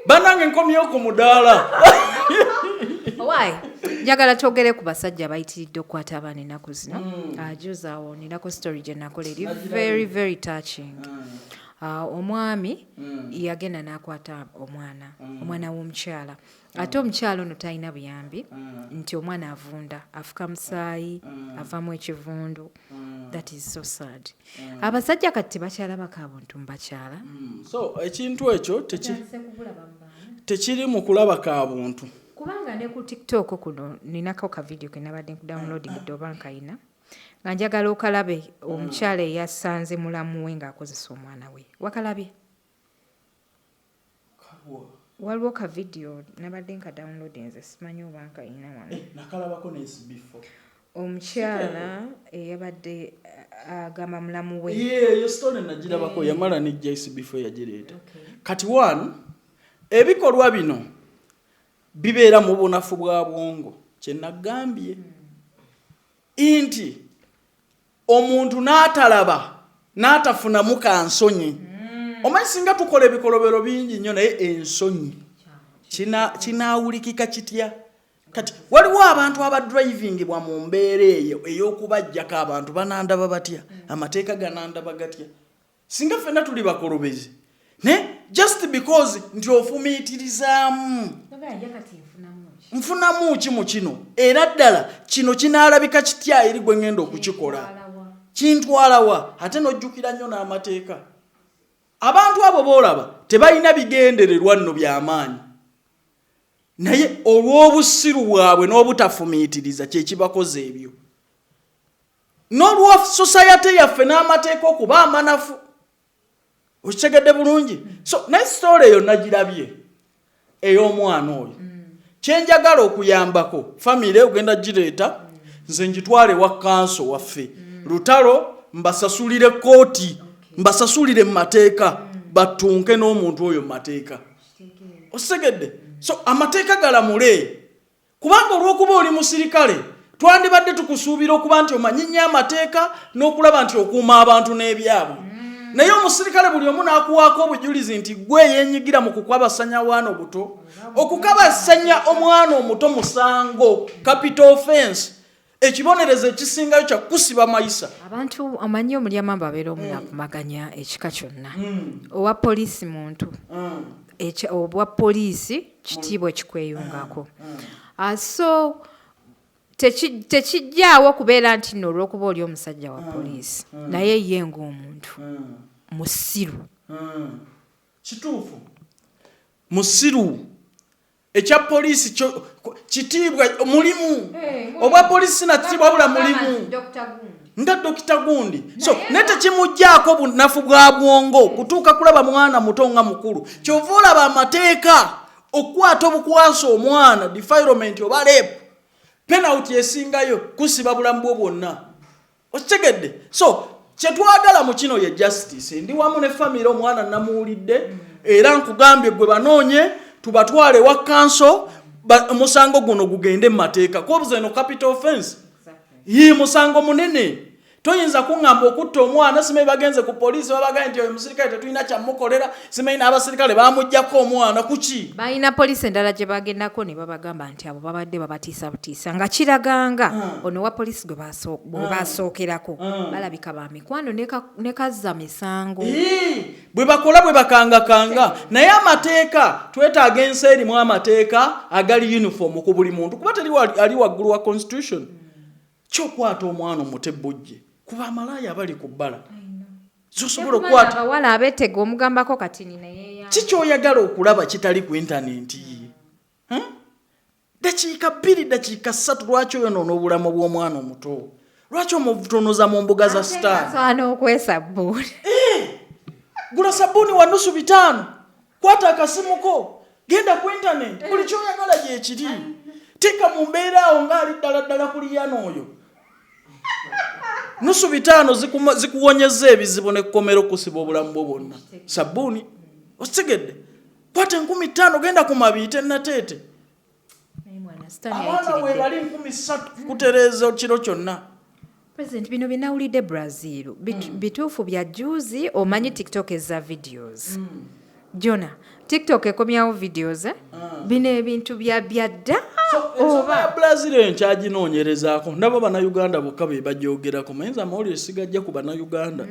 bannange nkomyewo ku mudaala Why? Njagala twogere ku basajja bayitiridde okukwata abaana ennaku zino. Juzi awo ninako story gye nakola eri very very touching. Omwami yagenda n'akwata omwana w'omukyala. Ate omukyala ono talina buyambi nti omwana avunda afuka musaayi avaamu ekivundu. That is so sad. Abasajja kati tebakyalabako abantu mu bakyala. So ekintu ekyo tekiri mu kulaba ka buntu. Kubanga ne ku TikTok kuno ninako ka video ke nabadde ku downloading doba nkayina nga njagala okalabe omukyala eyasanze mulamu we ng'akozesa omwana we wakalabye waliwo ka video nabadde nka downloading nze simanyi oba nkayina wano nakalabako nesibifo omukyala eyabadde agamba mulamu we yo story nagirabako yamala ne JCB4 yagireeta kati one ebikolwa bino bibeera mu bunafu bwa bwongo kye nagambye inti omuntu n'atalaba n'atafunamu kansonyi omanyi singa tukola ebikolobero bingi nnyo naye ensonyi kinaawulikika kitya kati waliwo abantu abadrivingibwa mu mbeera eyo ey'okubajjako abantu banandaba batya amateeka ganandaba gatya singa ffenna tuli bakolobezi ne just because nti ofumiitirizaamu nfunamu ki mu kino era ddala kino kinaalabika kitya eri gwe ngenda okukikola kintwalawa ate n'ojjukira nnyo n'amateeka abantu abo boolaba tebalina bigendererwa nno by'amaanyi naye olw'obusiru bwabwe n'obutafumiitiriza kyekibakoze ebyo n'olwa society yaffe n'amateeka okuba amanafu okitegedde bulungi so naye story eyo nagirabye ey'omwana oyo kyenjagala okuyambako famire ogenda gireeta nze njitwale wa kanso waffe lutalo mbasasulire kooti mbasasulire mu mateeka batunke n'omuntu oyo mu mateeka osegedde so amateeka galamule kubanga olw'okuba oli musirikale twandibadde tukusuubira okuba nti omanyi nnyo amateeka n'okulaba nti okuuma abantu n'ebyabwe naye omusirikale buli omu n'akuwaako obujulizi nti gwe yeenyigira mu kukabasanya wana obuto okukabasanya omwana omuto musango capital offense ekibonerezo ekisingayo kya kusiba mayisa abantu amanyi omulyamu ababeera omunavumaganya ekika kyonna owa poliisi muntu obwa poliisi kitiibwa ekikweyungako so tekijjaawo kubeera nti nno olw'okuba oli omusajja wa poliisi naye ye ng'omuntu musiru kituufu musiru ekya poliisi kitiibwa mulimu obwa poliisi nakitiibwa bula mulimu nga Dr. Gundi so ne tekimugjaako bunafu bwa bwongo kutuuka kulaba mwana muto nga mukulu kyova olaba amateeka okukwata obukwasa omwana defilement oba rape penalty esingayo kusiba bulamu bwo bwonna okitegedde so kyetwagala mu kino ye justice ndi wamu ne famire omwana namuwulidde era nkugambye gwe banoonye tubatwale wa kanso omusango guno gugende mu mateeka kobuza eno capital offense yi musango munene toyinza kuŋŋamba okutta omwana simanyi bagenze ku poliisi babagambye nti oyo musirikale tetulina kyamukolera simanyi n'abasirikale bamuggyako omwana kuki balina poliisi endala gye bagendako ne babagamba nti abo babadde babatiisabutiisa nga kiraganga ono wa poliisi gwe basookerako balabika ba mikwano ne kazza misango bwe bakola bwe bakangakanga naye amateeka twetaaga ensi erimu amateeka agali uniform ku buli muntu kuba teri ali waggulu wa constitution kyokwata omwana omutebujje kuba amalaaya abali ku bbala zosobola okukwata abawala abeetega omugambako kati ninaye kikyoyagala okulaba kitali ku intaneti dakiika 2 dakiika 3 lwaki oyonoona obulamu bw'omwana omuto lwaki omutonoza mu mbuga za sitaani okwesabbuuni gula sabbuuni wa nusu 5 kwata akasimuko genda ku intaneti buli kyoyagala gyekiri tika mu mbeera awo ng'ali ddala kuliya n'oyo nusu 5 zikuwonyeza ebizibu n'ekkomera okusiba obulamu bwo bwonna sabbuuni okitegedde kwata 5,000 genda ku mabiite nateete abaana we bali 3,000 kutereeza kiro kyonna. President bino binawulidde Brazil bituufu bya juzi omanyi TikTok eza videos Jona TikTok ekomyawo videos bino ebintu bya dda oba Brazil enkyaginoonyerezaako ndaba bannayuganda bokka be bajoogerako mayinza amawulire sigajja ku bannayuganda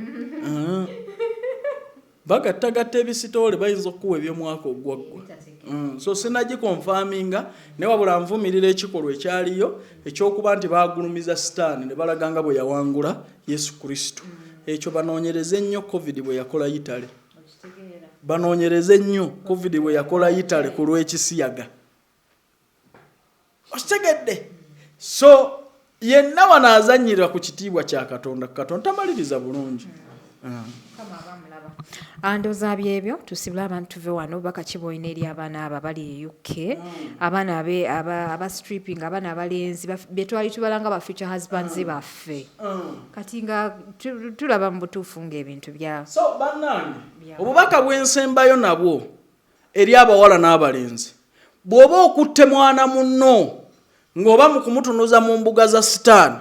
bagattagatta ebisitoole bayinza okuwa ebyomwaka ogwaggwa so sinagikonfaminga naye wabula nvumirira ekikolwa ekyaliyo ekyokuba nti baagulumiza sitaani ne balaganga bwe yawangula Yesu Kristo ekyo banoonyereze ennyo covid bwe yakola Italy banoonyereze nnyo covid bwe yakola Italy ku lw'ekisiyaga okitegedde so yenna wanaazanyira ku kitiibwa kya Katonda tamaliriza bulungi Andoza byebyo tusibula abantu tuve wano bakakiboyina eri abaana aba bali e UK abaana aba stripping abaana abalenzi betwali tubalanga ba future husbands baffe kati nga tulaba mu butuufu ng'ebintu bya so bannange obubaka bw'ensembayo nabwo eri abawala n'abalenzi bw'oba okutte mwana munno ng'oba mu kumutunuza mu mbuga za sitaani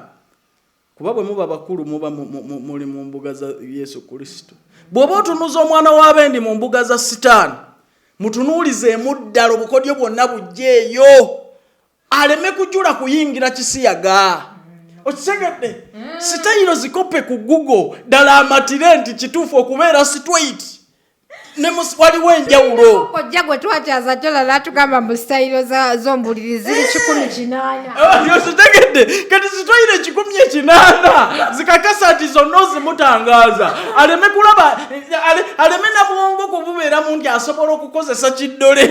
kuba bwe muba bakulu muba muli mu mbuga za Yesu Kristo bw'oba otunuza omwana w'abendi mu mbuga za sitaani mutunuulizeemu ddala obukodyo bwonna bujjeeyo aleme kujjula kuyingira kisiyaga okitegedde sitayiro zikoppe ku Google ddala amatire nti kituufu okubeera straight waliwo enjawulo kojja gwe twakyaza kyola natugamba mu sitayiro z'ombuliri ziri 18 yositegedde kati zitwayire 18 zikakasa nti zonna ozimutangaaza aleme kulaba aleme nabwongo kububeeramu nti asobola okukozesa kiddole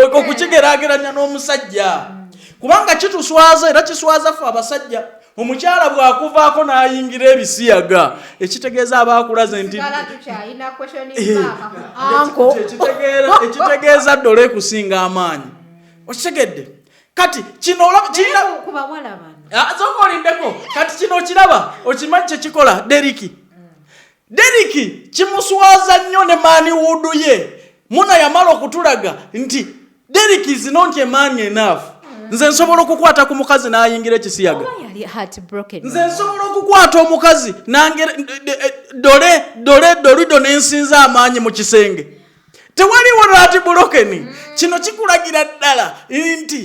okukigeraageranya n'omusajja kubanga kituswaza era kiswaza ffe abasajja omukyala bw'akuvaako n'ayingira ebisiyaga ekitegeeza abaakulaze nti ekitegeeza ddole ekusinga amaanyi okitegedde kati kino zokolindeko kati kino okiraba okimanyi kyekikola deriki kimuswaza nnyo ne maaniwuudu ye muna yamala okutulaga nti deriki zino nti emaanyi enough nze nsobola okukwata ku mukazi n'ayingira ekisiyaga nze nsobola okukwata omukazi dolido n'ensinza amaanyi mu kisenge tewaliwo lwati bulokeni kino kikulagira ddala nti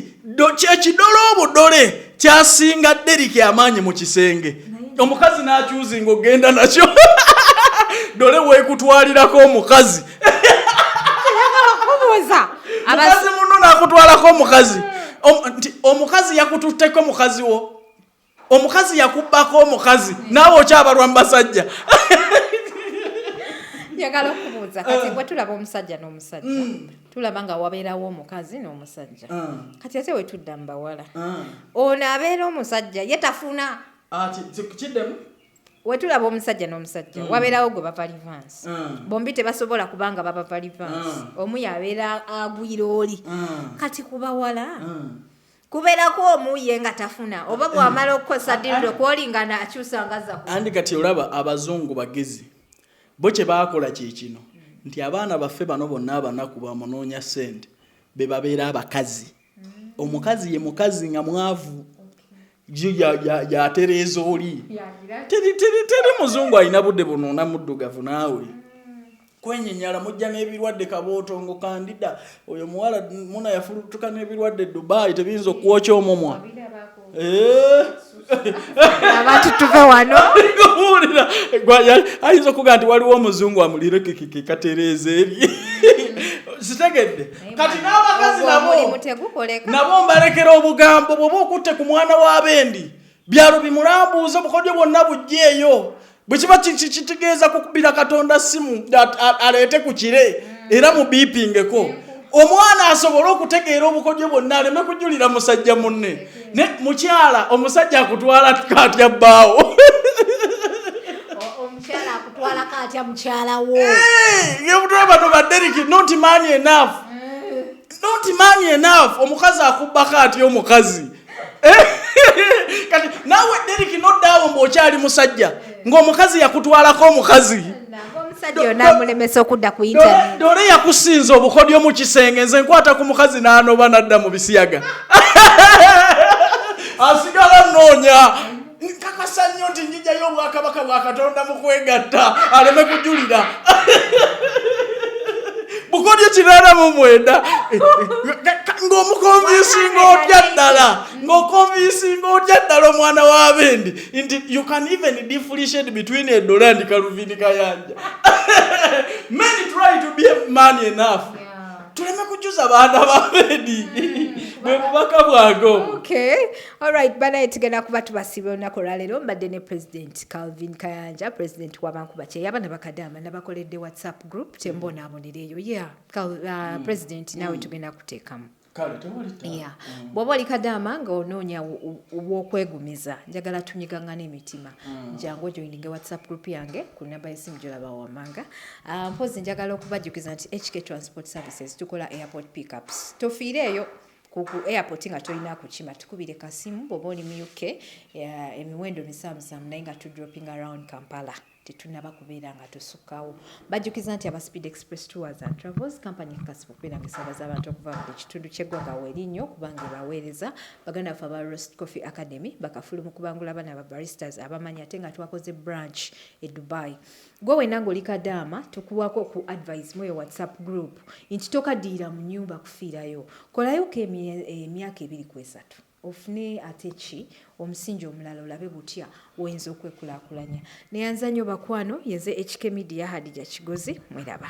ekidole obudole kyasinga deriki amaanyi mu kisenge omukazi n'akyuzinga ogenda nakyo dole weekutwalirako omukazi mukazi muno n'akutwalako omukazi omukazi yakututteko mukazi wo omukazi yakubbako omukazi naawe okyabalwa mu basajja njagala okubuuza kati bwe tulaba omusajja n'omusajja tulaba nga wabeerawo omukazi n'omusajja kati ate we tudda mu bawala ono abeera omusajja ye tafuna kiddemu we tulaba omusajja n'omusajja wabeerawo gwe bava livansi bombi tebasobola kubanga baba livansi omu yabeera agwira oli kati ku bawala kubeerako omuye nga tafuna oba bw'amala okukosa dirido kwolingana akyusa ngaza andi kati olaba abazungu bagezi bo kye baakola kino nti abaana baffe bano bonna abanaku bamunoonya ssente be babeera abakazi omukazi ye mukazi nga mwavu ya tereeza oli teri muzungu alina budde buno muddugavu naawe kwenyenyala mujja n'ebirwadde kabootongo kandida oyo muwala muna yafulutuka n'ebirwadde Dubai tebiyinza okuwokya omumwa abantu tuve wano ayinza okuga nti waliwo omuzungu amulire katereeza eri sitegedde kati n'abakazi nabo mbalekera obugambo bwoba okutte ku mwana w'abendi byalo bimulambuuza obukodyo bwonna bujjeeyo bwe kiba kitegeeza kukubira Katonda simu aleete ku kire era mu biipingeko omwana asobole okutegeera obukodyo bwonna aleme kujulira musajja munne mukyala omusajja akutwala katya bbaawo omukyala akutwala katya mukyala wo yebutwe bano baderiki not money enough omukazi akubba katya omukazi kati nawe deriki noddaawo mb'okyali musajja ng'omukazi yakutwalako omukazi omusajja onaamulemesa okudda ku internet dole yakusinza obukodyo mu kisenge nze nkwata ku mukazi n'anoba nadda mu Bisiyaga asigala nnoonya nkakasa nnyo nti njijjayo obwakabaka bwa Katonda mu kwegatta aleme kujulira bukodyo 89 ng'omukonvinsinga otya ddala omwana w'abendi nti you can even differentiate between a dollar and kaluvini kayanja many try to be money enough tuleme kujuza baana b'abendi bwe bubaka bwago okay alright banaye tugenda kuba tubasiba olunaku olwaleero mbadde ne president Calvin Kayanja president w'abankuba kyeyaba nabakadama nabakoledde WhatsApp group tembonaabonereeyo president naawe tugenda kuteekamu bw'oba oli kadama ng'onoonya obw'okwegumiza njagala tunyiganga n'emitima njangu ojoininge WhatsApp group yange ku namba y'essimu gy'olaba wammanga mpozi njagala okubajjukiza nti HK Transport Services tukola airport pickups tofiireeyo ku airport nga tolina kukima tukubire kasimu bw'oba oli mu UK emiwendo misaamusaamu naye nga tudropping around Kampala tetunaba kubeera nga tusukkawo bajjukiza nti aba Speed Express Tours and Travels company kasibu kubeera nga esabaza abantu okuva mu kitundu ky'eggwanga weerinnyo kubanga baweereza baganda baffe aba Roast Coffee Academy bakafulu mu kubangula abaana aba baristas abamanyi ate nga twakoze branch e Dubai gwe wenna ng'oli kadaama tukuwako ku advice mu WhatsApp group nti tokaddiira mu nnyumba kufiirayo kolayo ko emyaka 2-3 ofune ate ki omusingi omulala olabe butya oyinza okwekulaakulanya neyanza nnyo bakwano yeze HK Media Hadija Kigozi mweraba